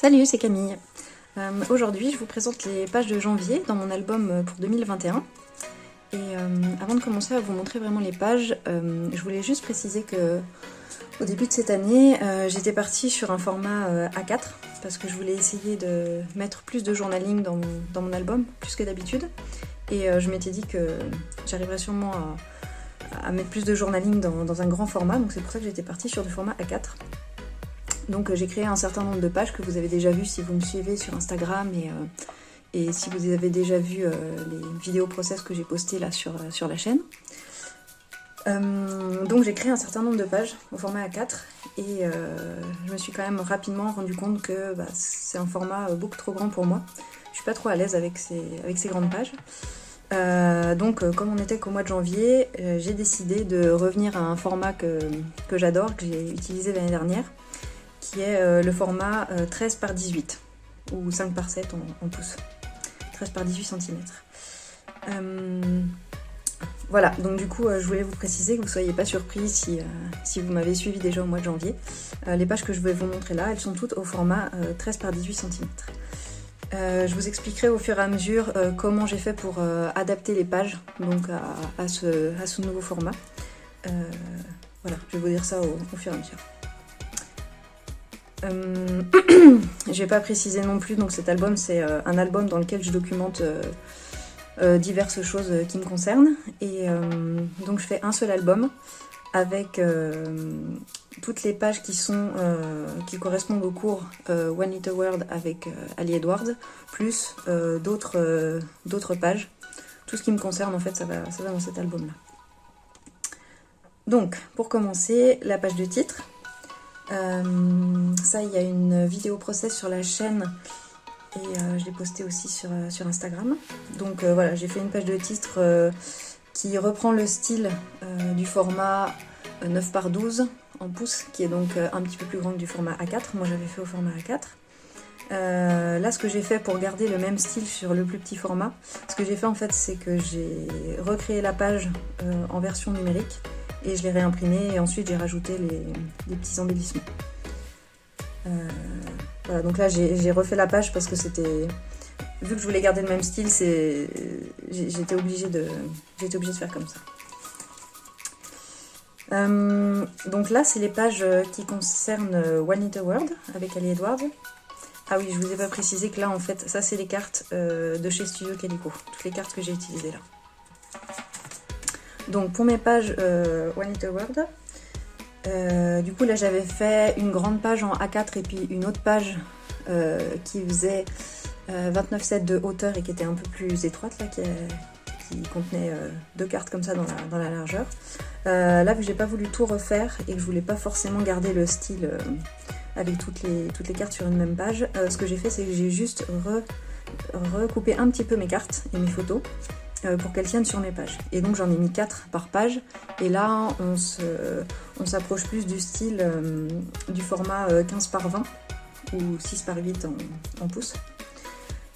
Salut, c'est Camille. Aujourd'hui, je vous présente les pages de janvier dans mon album pour 2021. Et avant de commencer à vous montrer vraiment les pages, je voulais juste préciser que au début de cette année, j'étais partie sur un format A4 parce que je voulais essayer de mettre plus de journaling dans mon album, plus que d'habitude. Et je m'étais dit que j'arriverais sûrement à mettre plus de journaling dans un grand format, donc c'est pour ça que j'étais partie sur du format A4. Donc j'ai créé un certain nombre de pages que vous avez déjà vues si vous me suivez sur Instagram et si vous avez déjà vu les vidéos process que j'ai postées là sur la chaîne. Donc j'ai créé un certain nombre de pages au format A4 et je me suis quand même rapidement rendu compte que c'est un format beaucoup trop grand pour moi. Je suis pas trop à l'aise avec ces grandes pages. Donc comme on était qu'au mois de janvier, j'ai décidé de revenir à un format que j'adore, que j'ai utilisé l'année dernière, qui est le format 13 par 18 ou 5 par 7 en pouces, 13 par 18 cm. Voilà, donc du coup je voulais vous préciser que vous ne soyez pas surpris si vous m'avez suivi déjà au mois de janvier. Les pages que je vais vous montrer là, elles sont toutes au format 13 par 18 cm. Je vous expliquerai au fur et à mesure comment j'ai fait pour adapter les pages donc à ce nouveau format. Voilà, je vais vous dire ça au fur et à mesure. Je vais pas préciser non plus, donc cet album c'est un album dans lequel je documente diverses choses qui me concernent et donc je fais un seul album avec toutes les pages qui correspondent au cours One Little World avec Ali Edwards, plus d'autres pages. Tout ce qui me concerne en fait ça va dans cet album là. Donc pour commencer, la page de titre. Ça, il y a une vidéo process sur la chaîne et je l'ai postée aussi sur Instagram. Donc voilà, j'ai fait une page de titre qui reprend le style du format 9 par 12 en pouces, qui est donc un petit peu plus grand que du format A4. Moi j'avais fait au format A4. Là, ce que j'ai fait pour garder le même style sur le plus petit format, ce que j'ai fait en fait, c'est que j'ai recréé la page en version numérique et je l'ai réimprimé et ensuite j'ai rajouté les petits embellissements. Voilà, donc là j'ai refait la page parce que c'était... Vu que je voulais garder le même style, j'étais obligée de faire comme ça. Donc là c'est les pages qui concernent One Little World avec Ali Edwards. Ah oui, je vous ai pas précisé que là en fait, ça c'est les cartes de chez Studio Calico, toutes les cartes que j'ai utilisées là. Donc pour mes pages One Little World, du coup là j'avais fait une grande page en A4 et puis une autre page qui faisait 29,7 de hauteur et qui était un peu plus étroite là, qui contenait deux cartes comme ça dans la largeur. Là vu que j'ai pas voulu tout refaire et que je voulais pas forcément garder le style avec toutes les cartes sur une même page, ce que j'ai fait c'est que j'ai juste recoupé un petit peu mes cartes et mes photos pour qu'elles tiennent sur mes pages. Et donc j'en ai mis 4 par page et là on s'approche plus du style du format 15 par 20 ou 6 par 8 en pouces.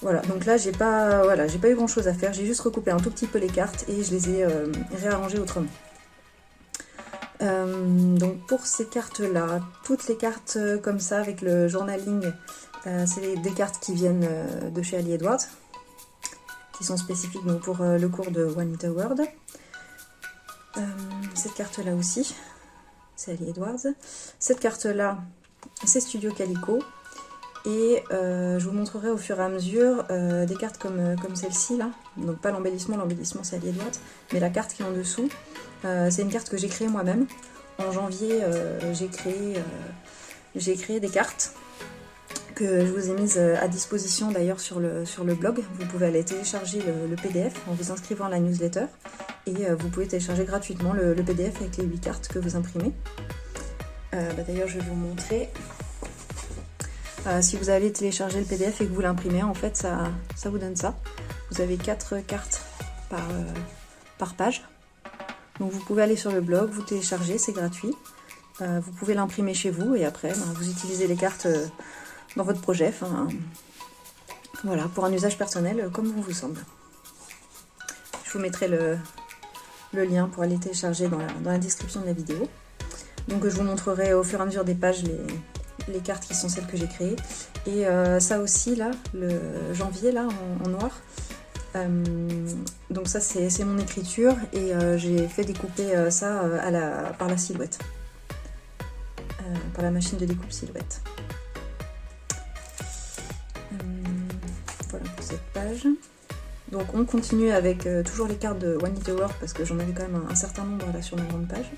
Voilà, donc là j'ai pas eu grand chose à faire, j'ai juste recoupé un tout petit peu les cartes et je les ai réarrangées autrement. Donc pour ces cartes là, toutes les cartes comme ça avec le journaling, c'est des cartes qui viennent de chez Ali Edwards, qui sont spécifiques donc pour le cours de One Little World. Cette carte là aussi, c'est Ali Edwards. Cette carte là, c'est Studio Calico. Et je vous montrerai au fur et à mesure des cartes comme celle-ci là. Donc pas l'embellissement c'est Ali Edwards, mais la carte qui est en dessous, c'est une carte que j'ai créée moi-même. En janvier, j'ai créé des cartes que je vous ai mise à disposition d'ailleurs sur le blog. Vous pouvez aller télécharger le PDF en vous inscrivant à la newsletter et vous pouvez télécharger gratuitement le PDF avec les 8 cartes que vous imprimez. D'ailleurs je vais vous montrer. Si vous allez télécharger le PDF et que vous l'imprimez, en fait ça vous donne ça. Vous avez 4 cartes par page. Donc vous pouvez aller sur le blog, vous téléchargez, c'est gratuit. Vous pouvez l'imprimer chez vous et après vous utilisez les cartes dans votre projet, voilà, pour un usage personnel comme bon vous semble. Je vous mettrai le lien pour aller télécharger dans la description de la vidéo. Donc je vous montrerai au fur et à mesure des pages les cartes qui sont celles que j'ai créées. Et ça aussi là, le janvier là en noir. Donc ça c'est mon écriture et j'ai fait découper ça par la silhouette. Par la machine de découpe silhouette. Voilà pour cette page. Donc on continue avec toujours les cartes de One Little World parce que j'en avais quand même un certain nombre là sur ma grande page.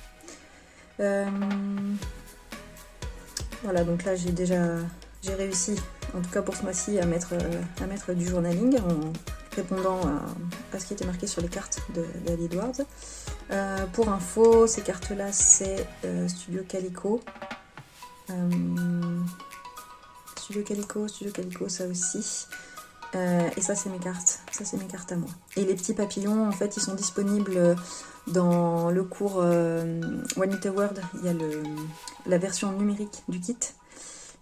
Voilà, donc là j'ai réussi, en tout cas pour ce mois-ci, à mettre du journaling en répondant à ce qui était marqué sur les cartes d'Ali Edwards. Pour info, ces cartes-là c'est Studio Calico. Studio Calico, ça aussi. Et ça c'est mes cartes, à moi. Et les petits papillons, en fait, ils sont disponibles dans le cours One Little World. Il y a la version numérique du kit.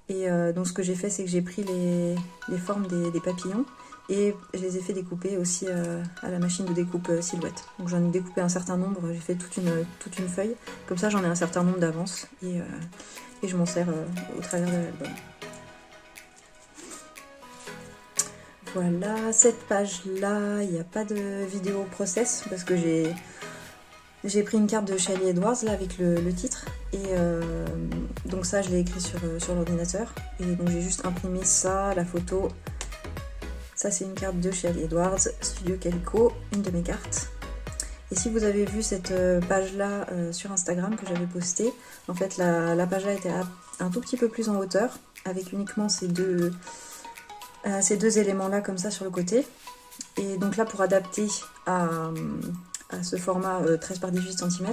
Et donc ce que j'ai fait, c'est que j'ai pris les formes des papillons et je les ai fait découper aussi à la machine de découpe silhouette. Donc j'en ai découpé un certain nombre, j'ai fait toute une feuille. Comme ça, j'en ai un certain nombre d'avance et je m'en sers au travers de l'album. Voilà, cette page-là, il n'y a pas de vidéo process parce que j'ai pris une carte de chez Ali Edwards là avec le titre et donc ça je l'ai écrit sur l'ordinateur et donc j'ai juste imprimé ça, la photo. Ça c'est une carte de chez Ali Edwards, Studio Calico, une de mes cartes. Et si vous avez vu cette page-là sur Instagram que j'avais postée, en fait la page-là était un tout petit peu plus en hauteur avec uniquement ces deux éléments-là comme ça sur le côté. Et donc là, pour adapter à ce format 13 par 18 cm,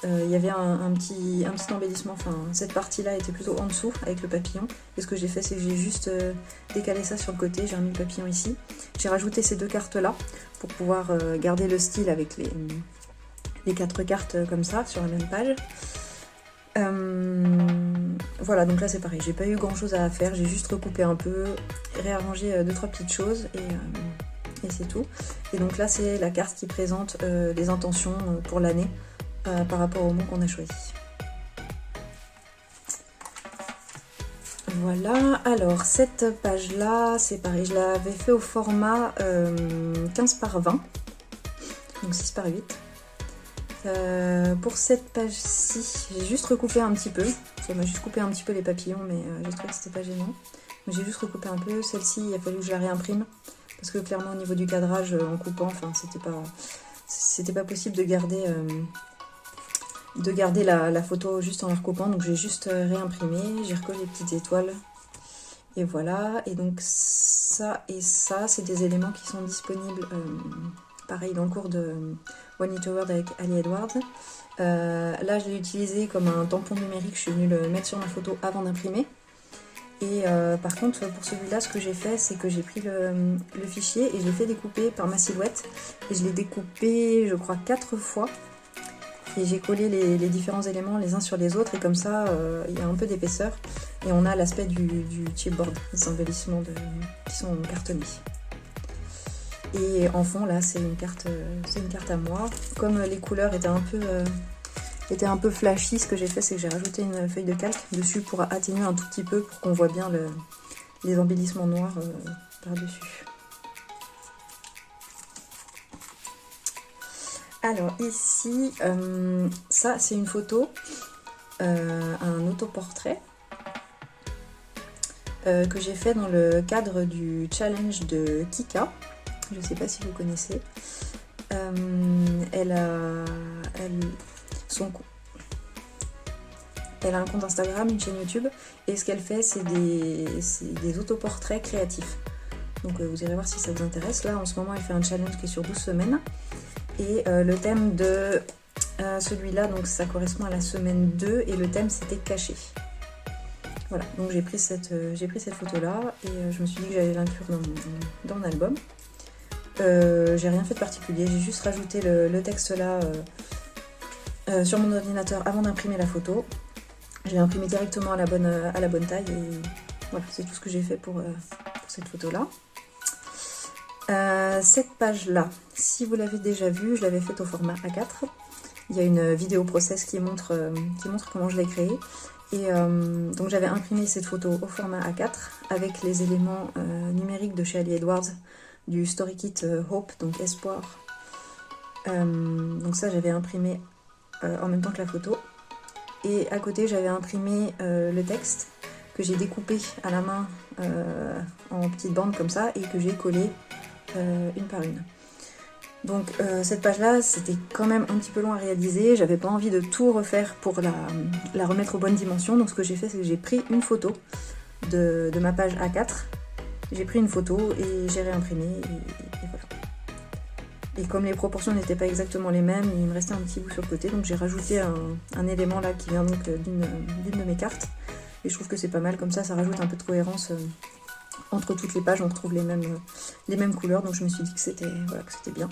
il y avait un petit embellissement. Enfin, cette partie-là était plutôt en dessous avec le papillon. Et ce que j'ai fait, c'est que j'ai juste décalé ça sur le côté. J'ai remis le papillon ici. J'ai rajouté ces deux cartes-là pour pouvoir garder le style avec les 4 cartes comme ça sur la même page. Voilà, donc là c'est pareil, j'ai pas eu grand chose à faire, j'ai juste recoupé un peu, réarrangé 2-3 petites choses et c'est tout. Et donc là c'est la carte qui présente les intentions pour l'année par rapport au mot qu'on a choisi. Voilà, alors cette page là c'est pareil, je l'avais fait au format 15 par 20, donc 6 par 8. Pour cette page-ci, j'ai juste recoupé un petit peu. Ça m'a juste coupé un petit peu les papillons, mais j'ai trouvé que c'était pas gênant. J'ai juste recoupé un peu. Celle-ci, il a fallu que je la réimprime. Parce que clairement, au niveau du cadrage, en coupant, enfin, c'était pas possible de garder la photo juste en la recoupant. Donc j'ai juste réimprimé. J'ai recollé les petites étoiles. Et voilà. Et donc ça et ça, c'est des éléments qui sont disponibles, pareil, dans le cours de One Little World avec Ali Edwards. Là je l'ai utilisé comme un tampon numérique, je suis venue le mettre sur ma photo avant d'imprimer. Et par contre pour celui-là, ce que j'ai fait, c'est que j'ai pris le fichier et je l'ai fait découper par ma silhouette. Et je l'ai découpé je crois 4 fois. Et j'ai collé les différents éléments les uns sur les autres et comme ça il y a un peu d'épaisseur. Et on a l'aspect du chipboard, des embellissements qui sont cartonnés. Et en fond là c'est une carte à moi. Comme les couleurs étaient un peu flashy, ce que j'ai fait c'est que j'ai rajouté une feuille de calque dessus pour atténuer un tout petit peu pour qu'on voit bien les embellissements noirs par-dessus. Alors ici, ça c'est une photo, un autoportrait que j'ai fait dans le cadre du challenge de Kika. Je ne sais pas si vous connaissez. Elle a un compte Instagram, une chaîne YouTube, et ce qu'elle fait, c'est des autoportraits créatifs. Donc vous irez voir si ça vous intéresse. Là, en ce moment, elle fait un challenge qui est sur 12 semaines. Et le thème de celui-là, donc ça correspond à la semaine 2, et le thème, c'était caché. Voilà, donc j'ai pris cette photo-là, et je me suis dit que j'allais l'inclure dans mon album. J'ai rien fait de particulier, j'ai juste rajouté le texte là sur mon ordinateur avant d'imprimer la photo. J'ai imprimé directement à la bonne taille et voilà, c'est tout ce que j'ai fait pour cette photo là. Cette page là, si vous l'avez déjà vue, je l'avais faite au format A4. Il y a une vidéo process qui montre comment je l'ai créée. Et donc j'avais imprimé cette photo au format A4 avec les éléments numériques de chez Ali Edwards du Story Kit Hope, donc Espoir. Donc ça j'avais imprimé en même temps que la photo. Et à côté j'avais imprimé le texte que j'ai découpé à la main en petites bandes comme ça et que j'ai collé une par une. Donc cette page-là, c'était quand même un petit peu long à réaliser. J'avais pas envie de tout refaire pour la remettre aux bonnes dimensions. Donc ce que j'ai fait, c'est que j'ai pris une photo de ma page A4. J'ai pris une photo et j'ai réimprimé et voilà. Et comme les proportions n'étaient pas exactement les mêmes, il me restait un petit bout sur le côté. Donc j'ai rajouté un élément là qui vient donc d'une de mes cartes. Et je trouve que c'est pas mal, comme ça rajoute un peu de cohérence entre toutes les pages, on retrouve les mêmes couleurs, donc je me suis dit que c'était bien.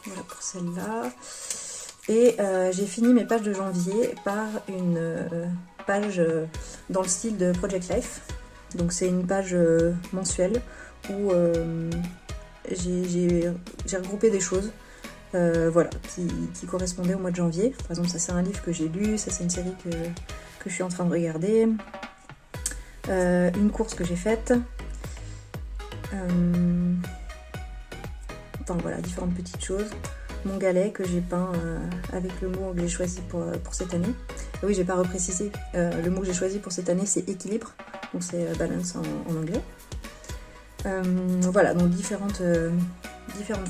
Voilà pour celle-là. Et j'ai fini mes pages de janvier par une page dans le style de Project Life. Donc c'est une page mensuelle où j'ai regroupé des choses voilà, qui correspondaient au mois de janvier. Par exemple, ça c'est un livre que j'ai lu, ça c'est une série que je suis en train de regarder, une course que j'ai faite, enfin voilà, différentes petites choses, mon galet que j'ai peint avec le mot que j'ai choisi pour cette année. Ah oui, j'ai pas reprécisé, le mot que j'ai choisi pour cette année c'est équilibre, donc c'est balance en anglais. Voilà, donc différentes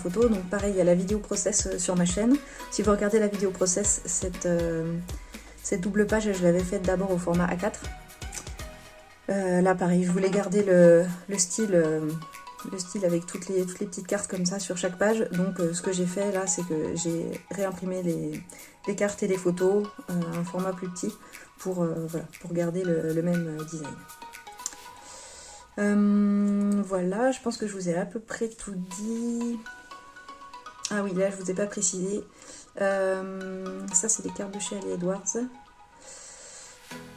photos. Donc pareil, il y a la vidéo process sur ma chaîne. Si vous regardez la vidéo process, cette double page, je l'avais faite d'abord au format A4. Là pareil, je voulais garder le style avec toutes les petites cartes comme ça sur chaque page. Donc ce que j'ai fait là, c'est que j'ai réimprimé les cartes et les photos un format plus petit pour garder le même design. Voilà, je pense que je vous ai à peu près tout dit. Ah oui, là je vous ai pas précisé. Ça c'est des cartes de chez Ali Edwards.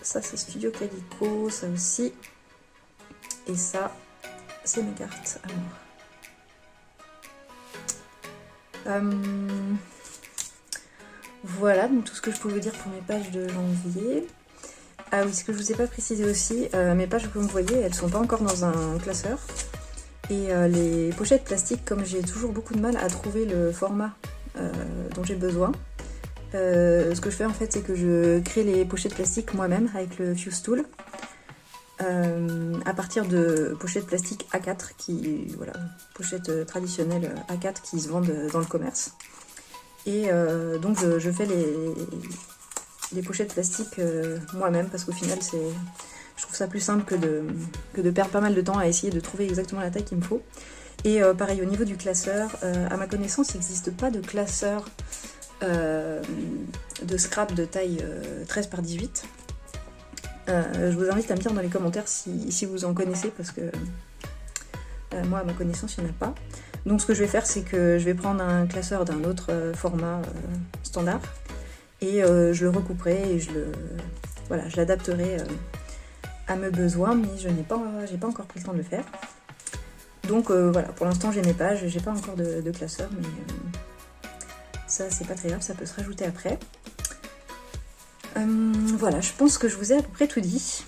Ça c'est Studio Calico, ça aussi. Et ça, c'est mes cartes à moi. Voilà, donc tout ce que je peux vous dire pour mes pages de janvier. Ah oui, ce que je vous ai pas précisé aussi, mes pages comme vous voyez, elles sont pas encore dans un classeur. Et les pochettes plastiques, comme j'ai toujours beaucoup de mal à trouver le format dont j'ai besoin, ce que je fais en fait, c'est que je crée les pochettes plastiques moi-même avec le Fuse Tool. À partir de pochettes plastiques A4, pochettes traditionnelles A4 qui se vendent dans le commerce. Et donc je fais les pochettes plastiques moi-même parce qu'au final je trouve ça plus simple que de perdre pas mal de temps à essayer de trouver exactement la taille qu'il me faut. Et pareil au niveau du classeur, à ma connaissance il n'existe pas de classeur de scrap de taille 13 par 18. Je vous invite à me dire dans les commentaires si vous en connaissez parce que moi à ma connaissance il n'y en a pas. Donc ce que je vais faire c'est que je vais prendre un classeur d'un autre format standard et je le recouperai et je l'adapterai à mes besoins, mais j'ai pas encore pris le temps de le faire. Donc voilà, pour l'instant j'ai mes pages, j'ai pas encore de classeur, mais ça c'est pas très grave, ça peut se rajouter après. Voilà, je pense que je vous ai à peu près tout dit.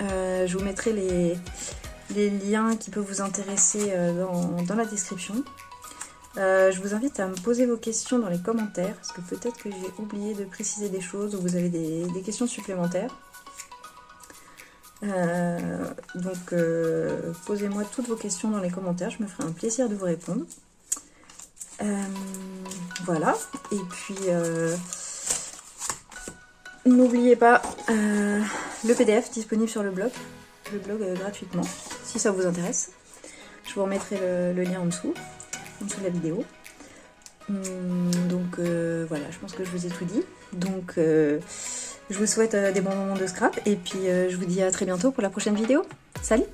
Je vous mettrai les liens qui peuvent vous intéresser dans la description. Je vous invite à me poser vos questions dans les commentaires, parce que peut-être que j'ai oublié de préciser des choses ou vous avez des questions supplémentaires. Donc posez-moi toutes vos questions dans les commentaires, je me ferai un plaisir de vous répondre. Voilà, et puis n'oubliez pas le PDF disponible sur le blog gratuitement, si ça vous intéresse. Je vous remettrai le lien en dessous de la vidéo. Donc voilà, je pense que je vous ai tout dit. Donc je vous souhaite des bons moments de scrap et puis je vous dis à très bientôt pour la prochaine vidéo. Salut!